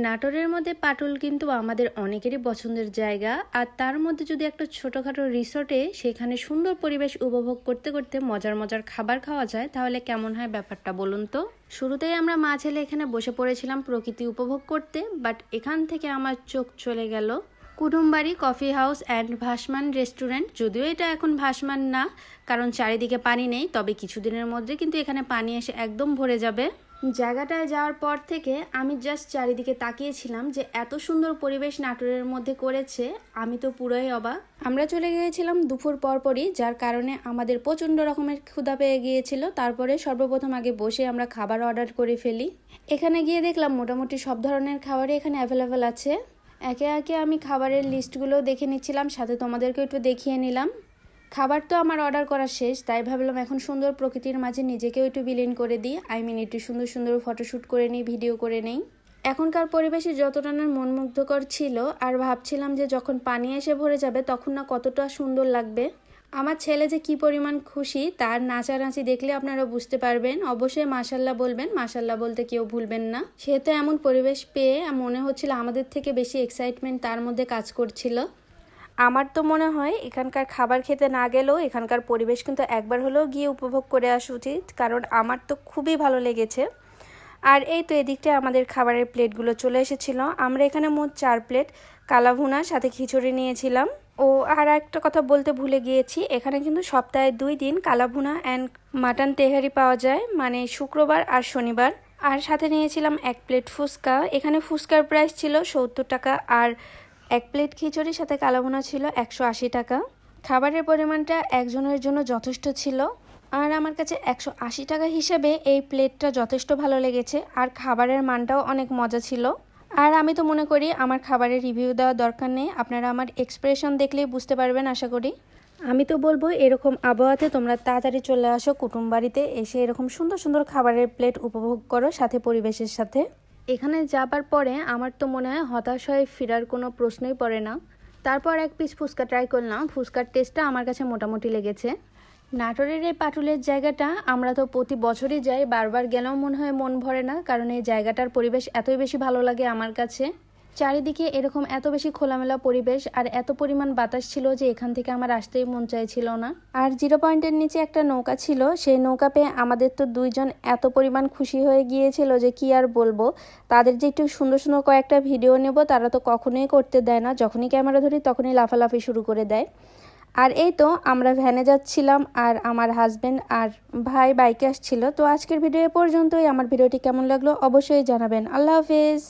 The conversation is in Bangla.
নাটোরের মধ্যে পাটুল কিন্তু আমাদের অনেকেরই পছন্দের জায়গা। আর তার মধ্যে যদি একটা ছোটোখাটো রিসোর্টে সেখানে সুন্দর পরিবেশ উপভোগ করতে করতে মজার মজার খাবার খাওয়া যায়, তাহলে কেমন হয় ব্যাপারটা বলুন তো। শুরুতেই আমরা মা ছেলে এখানে বসে পড়েছিলাম প্রকৃতি উপভোগ করতে, বাট এখান থেকে আমার চোখ চলে গেল কুটুমবাড়ি কফি হাউস অ্যান্ড ভাসমান রেস্টুরেন্ট। যদিও এটা এখন ভাসমান না, কারণ চারিদিকে পানি নেই, তবে কিছুদিনের মধ্যে কিন্তু এখানে পানি এসে একদম ভরে যাবে। জায়গাটায় যাওয়ার পর থেকে আমি জাস্ট চারিদিকে তাকিয়েছিলাম যে এত সুন্দর পরিবেশ নাটোরের মধ্যে করেছে, আমি তো পুরোই অবাক। আমরা চলে গিয়েছিলাম দুপুর পরপরই, যার কারণে আমাদের প্রচণ্ড রকমের ক্ষুধা পেয়ে গিয়েছিল। তারপরে সর্বপ্রথম আগে বসে আমরা খাবার অর্ডার করে ফেলি। এখানে গিয়ে দেখলাম মোটামুটি সব ধরনের খাবারই এখানে অ্যাভেলেবেল আছে। একে একে আমি খাবারের লিস্টগুলো দেখে নিচ্ছিলাম, সাথে তোমাদেরকে একটু দেখিয়ে নিলাম। খাবার তো আমার অর্ডার করা শেষ, তাই ভাবলাম এখন সুন্দর প্রকৃতির মাঝে নিজেকেও একটু বিলীন করে দিই। একটু সুন্দর সুন্দর ফটোশ্যুট করে নিই, ভিডিও করে নেই। এখনকার পরিবেশে যতটা না মনমুগ্ধকর ছিল, আর ভাবছিলাম যে যখন পানি এসে ভরে যাবে তখন না কতটা সুন্দর লাগবে। আমার ছেলে যে কি পরিমাণ খুশি তার নাচানাচি দেখলে আপনারা বুঝতে পারবেন। অবশ্যই মাশাল্লাহ বলবেন, মাশাল্লাহ বলতে কেউ ভুলবেন না। সে তো এমন পরিবেশ পেয়ে মনে হচ্ছিল আমাদের থেকে বেশি এক্সাইটমেন্ট তার মধ্যে কাজ করছিল। আমার তো মনে হয় এখানকার খাবার খেতে না গেলেও এখানকার পরিবেশ কিন্তু একবার হলেও গিয়ে উপভোগ করে আসা উচিত, কারণ আমার তো খুবই ভালো লেগেছে। আর এই তো এদিকটা আমাদের খাবারের প্লেটগুলো চলে এসেছিল। আমরা এখানে মোট 4 প্লেট কালাভুনা সাথে খিচুড়ি নিয়েছিলাম। ও আর একটা কথা বলতে ভুলে গিয়েছি, এখানে কিন্তু সপ্তাহে 2 দিন কালাভুনা অ্যান্ড মাটন তেহারি পাওয়া যায়, মানে শুক্রবার আর শনিবার। আর সাথে নিয়েছিলাম 1 প্লেট ফুচকা। এখানে ফুচকার প্রাইস ছিল 70 টাকা, আর 1 প্লেট খিচুড়ির সাথে কালাভুনা ছিল 180 টাকা। খাবারের পরিমাণটা একজনের জন্য যথেষ্ট ছিল, আর আমার কাছে 180 টাকা হিসেবে এই প্লেটটা যথেষ্ট ভালো লেগেছে। আর খাবারের মানটাও অনেক মজা ছিল। আর আমি তো মনে করি আমার খাবারের রিভিউ দেওয়ার দরকার নেই, আপনারা আমার এক্সপ্রেশন দেখলেই বুঝতে পারবেন আশা করি। আমি তো বলবো এরকম আবহাওয়াতে তোমরা তাড়াতাড়ি চলে আসো কুটুমবাড়িতে, এসে এরকম সুন্দর সুন্দর খাবারের প্লেট উপভোগ করো সাথে পরিবেশের সাথে। এখানে যাবার পরে আমার তো মনে হয় হতাশ হয়ে ফেরার কোনো প্রশ্নই পড়ে না। তারপর 1 পিস ফুচকা ট্রাই করলাম, ফুচকার টেস্টটা আমার কাছে মোটামুটি লেগেছে। নাটোরের এই পাটুলের জায়গাটা আমরা তো প্রতি বছরই যাই, বারবার গেলেও মনে হয় মন ভরে না, কারণ এই জায়গাটার পরিবেশ এতই বেশি ভালো লাগে আমার কাছে। চারিদিকে এরকম এত বেশি খোলামেলা পরিবেশ আর এত পরিমাণ বাতাস ছিল যে এখান থেকে আমার আসতেই মন চাইছিল না। আর 0 পয়েন্টের নিচে একটা নৌকা ছিল, সেই নৌকা পেয়ে আমাদের তো 2 জন এত পরিমাণ খুশি হয়ে গিয়েছিল যে কি আর বলবো। তাদের যে একটু সুন্দর সুন্দর কয়েকটা ভিডিও নেব তারা তো কখনোই করতে দেয় না, যখনই ক্যামেরা ধরি তখনই লাফালাফি শুরু করে দেয়। আর এই তো আমরা ভ্যানে যাচ্ছিলাম, আর আমার হাজব্যান্ড আর ভাই বাইকে আসছিল। তো আজকের ভিডিও পর্যন্তই। আমার ভিডিওটি কেমন লাগলো অবশ্যই জানাবেন। আল্লাহ হাফেজ।